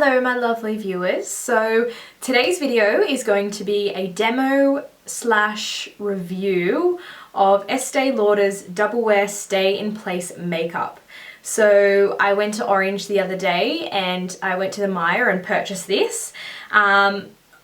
Hello my lovely viewers. So today's video is going to be a demo slash review of Estee Lauder's Double Wear Stay in Place makeup. So I went to Orange the other day and I went to the Myer and purchased this.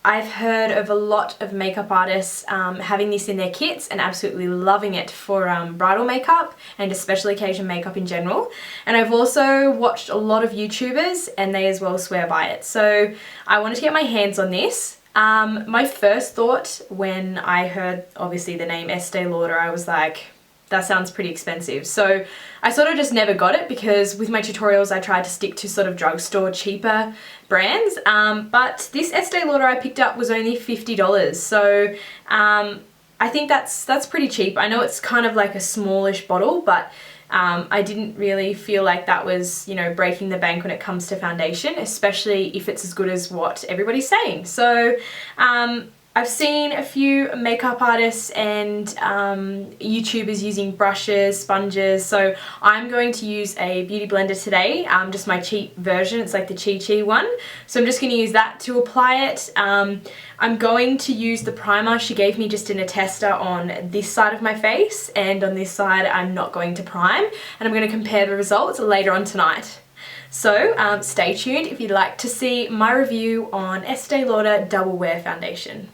I've heard of a lot of makeup artists having this in their kits and absolutely loving it for bridal makeup and a special occasion makeup in general. And I've also watched a lot of YouTubers and they as well swear by it. So I wanted to get my hands on this. My first thought when I heard obviously the name Estee Lauder, I was like, that sounds pretty expensive. So I sort of just never got it because with my tutorials I tried to stick to sort of drugstore cheaper brands. But this Estee Lauder I picked up was only $50. So I think that's pretty cheap. I know it's kind of like a smallish bottle, but I didn't really feel like that was, you know, breaking the bank when it comes to foundation, especially if it's as good as what everybody's saying. So I've seen a few makeup artists and YouTubers using brushes, sponges, so I'm going to use a beauty blender today, just my cheap version. It's like the Chi one, so I'm just going to use that to apply it. I'm going to use the primer she gave me just in a tester on this side of my face, and on this side I'm not going to prime, and I'm going to compare the results later on tonight. So stay tuned if you'd like to see my review on Estee Lauder Double Wear Foundation.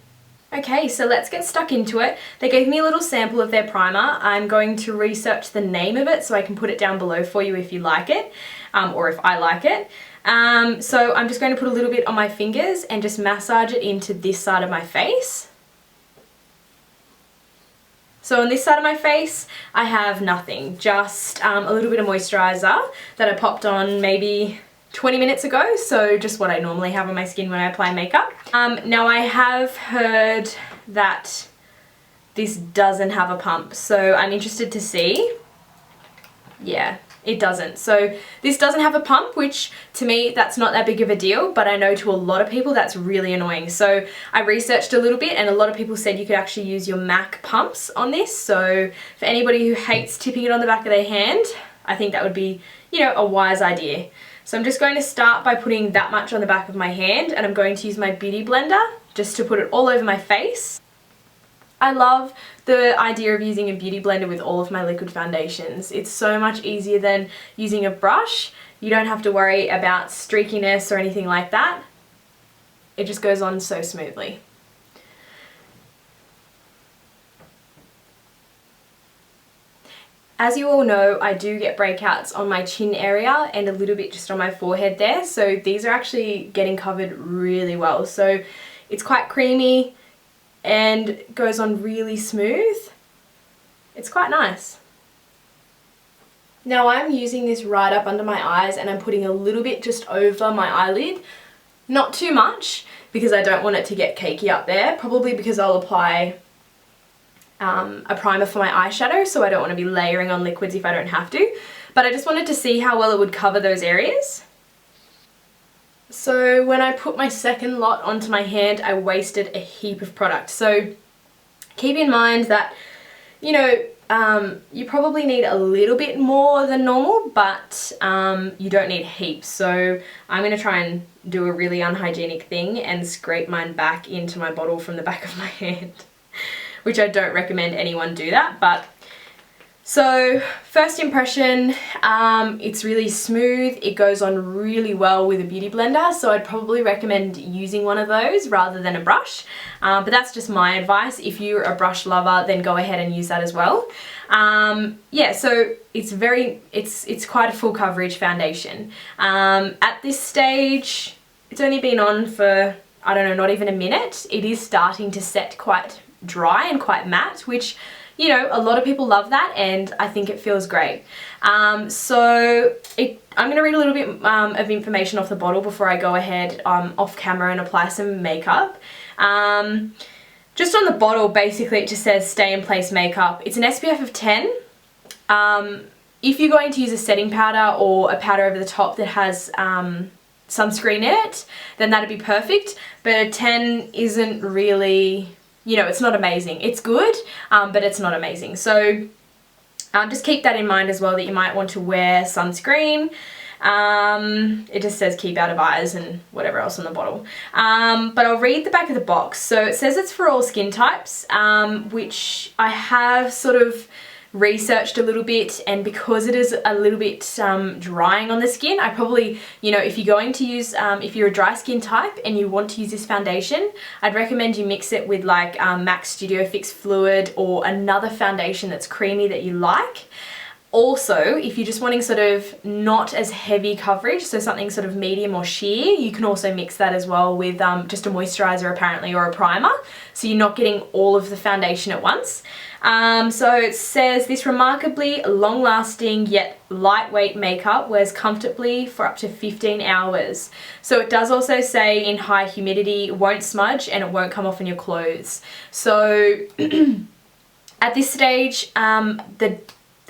Okay, so let's get stuck into it. They gave me a little sample of their primer. I'm going to research the name of it so I can put it down below for you if you like it, or if I like it. So I'm just going to put a little bit on my fingers and just massage it into this side of my face. So on this side of my face, I have nothing, just a little bit of moisturizer that I popped on maybe 20 minutes ago, so just what I normally have on my skin when I apply makeup. Now I have heard that this doesn't have a pump, so I'm interested to see. Yeah, it doesn't. So this doesn't have a pump, which to me that's not that big of a deal, but I know to a lot of people that's really annoying. So I researched a little bit and a lot of people said you could actually use your MAC pumps on this. So for anybody who hates tipping it on the back of their hand, I think that would be, you know, a wise idea. So I'm just going to start by putting that much on the back of my hand, and I'm going to use my beauty blender just to put it all over my face. I love the idea of using a beauty blender with all of my liquid foundations. It's so much easier than using a brush. You don't have to worry about streakiness or anything like that. It just goes on so smoothly. As you all know, I do get breakouts on my chin area and a little bit just on my forehead there, so these are actually getting covered really well. So it's quite creamy and goes on really smooth. It's quite nice. Now I'm using this right up under my eyes and I'm putting a little bit just over my eyelid. Not too much because I don't want it to get cakey up there, probably because I'll apply a primer for my eyeshadow, so I don't want to be layering on liquids if I don't have to, but I just wanted to see how well it would cover those areas. So when I put my second lot onto my hand, I wasted a heap of product. So keep in mind that, you know, you probably need a little bit more than normal, but you don't need heaps. So I'm going to try and do a really unhygienic thing and scrape mine back into my bottle from the back of my hand. Which I don't recommend anyone do that, but so first impression, it's really smooth. It goes on really well with a beauty blender, so I'd probably recommend using one of those rather than a brush, but that's just my advice. If you're a brush lover, then go ahead and use that as well. Yeah, so it's quite a full coverage foundation. At this stage, it's only been on for, I don't know, not even a minute. It is starting to set quite dry and quite matte, which, you know, a lot of people love that and I think it feels great. I'm going to read a little bit of information off the bottle before I go ahead off camera and apply some makeup. Just on the bottle, basically it just says stay in place makeup. It's an SPF of 10. If you're going to use a setting powder or a powder over the top that has sunscreen in it, then that'd be perfect, but a 10 isn't really, you know, it's not amazing. It's good, but it's not amazing. So just keep that in mind as well, that you might want to wear sunscreen. It just says keep out of eyes and whatever else on the bottle. But I'll read the back of the box. So it says it's for all skin types, which I have sort of researched a little bit, and because it is a little bit drying on the skin, I probably, you know, if you're going to use, if you're a dry skin type and you want to use this foundation, I'd recommend you mix it with like MAC Studio Fix Fluid or another foundation that's creamy that you like. Also, if you're just wanting sort of not as heavy coverage, so something sort of medium or sheer, you can also mix that as well with just a moisturizer apparently or a primer, so you're not getting all of the foundation at once. So it says this remarkably long-lasting yet lightweight makeup wears comfortably for up to 15 hours. So it does also say in high humidity, won't smudge and it won't come off on your clothes. So at this stage,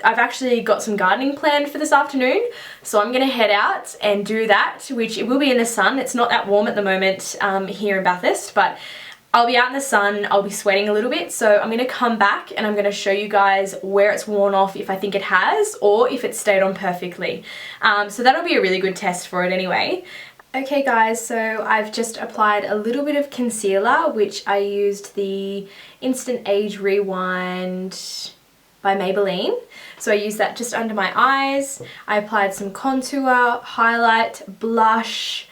I've actually got some gardening planned for this afternoon, so I'm going to head out and do that, which it will be in the sun. It's not that warm at the moment here in Bathurst, but I'll be out in the sun, I'll be sweating a little bit, so I'm going to come back and I'm going to show you guys where it's worn off, if I think it has, or if it stayed on perfectly. So that'll be a really good test for it anyway. Okay guys, so I've just applied a little bit of concealer, which I used the Instant Age Rewind by Maybelline. So I used that just under my eyes. I applied some contour, highlight, blush,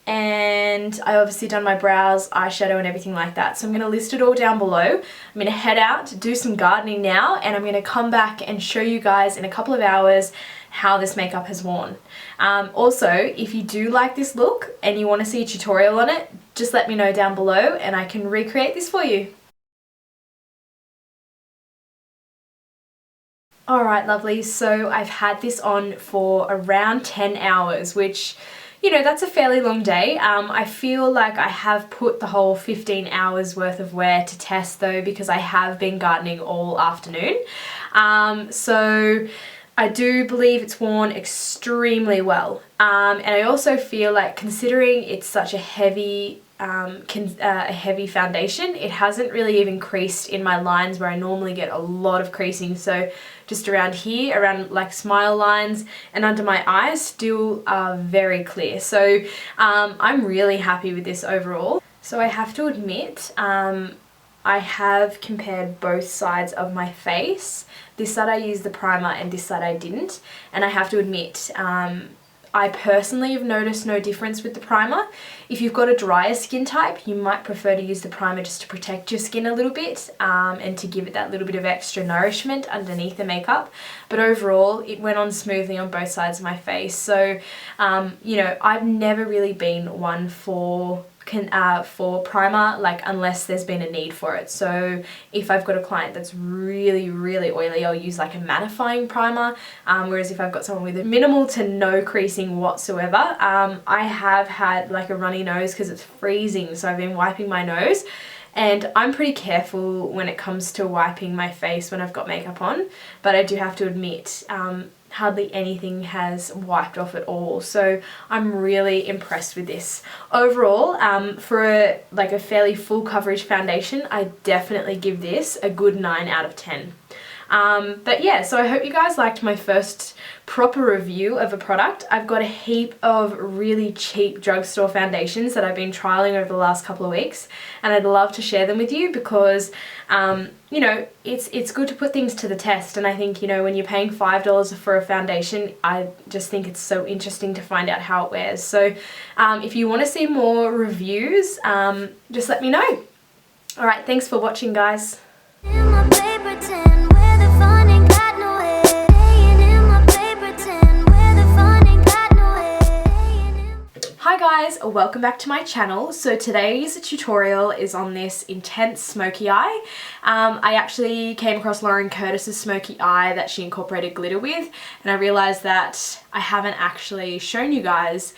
and I obviously done my brows, eyeshadow and everything like that. So I'm going to list it all down below. I'm going to head out, do some gardening now, and I'm going to come back and show you guys in a couple of hours how this makeup has worn. Also, if you do like this look and you want to see a tutorial on it, just let me know down below and I can recreate this for you. Alright lovely, so I've had this on for around 10 hours, which, you know, that's a fairly long day. I feel like I have put the whole 15 hours worth of wear to test though, because I have been gardening all afternoon. So I do believe it's worn extremely well. And I also feel like, considering it's such a heavy foundation, it hasn't really even creased in my lines where I normally get a lot of creasing. So just around here, around like smile lines and under my eyes still are very clear. So I'm really happy with this overall. So I have to admit, I have compared both sides of my face. This side I used the primer and this side I didn't. And I have to admit, I personally have noticed no difference with the primer. If you've got a drier skin type, you might prefer to use the primer just to protect your skin a little bit and to give it that little bit of extra nourishment underneath the makeup. But overall, it went on smoothly on both sides of my face. So, you know, I've never really been one for primer, like, unless there's been a need for it. So if I've got a client that's really oily, I'll use like a mattifying primer, whereas if I've got someone with minimal to no creasing whatsoever, I have had like a runny nose because it's freezing, so I've been wiping my nose. And I'm pretty careful when it comes to wiping my face when I've got makeup on, but I do have to admit, hardly anything has wiped off at all. So I'm really impressed with this. Overall, for a fairly full coverage foundation, I definitely give this a good 9 out of 10. But yeah, so I hope you guys liked my first proper review of a product. I've got a heap of really cheap drugstore foundations that I've been trialing over the last couple of weeks, and I'd love to share them with you because, you know, it's good to put things to the test. And I think, you know, when you're paying $5 for a foundation, I just think it's so interesting to find out how it wears. So if you want to see more reviews, just let me know. Alright, thanks for watching, guys. Hi guys, welcome back to my channel. So today's tutorial is on this intense smoky eye. I actually came across Lauren Curtis's smoky eye that she incorporated glitter with, and I realized that I haven't actually shown you guys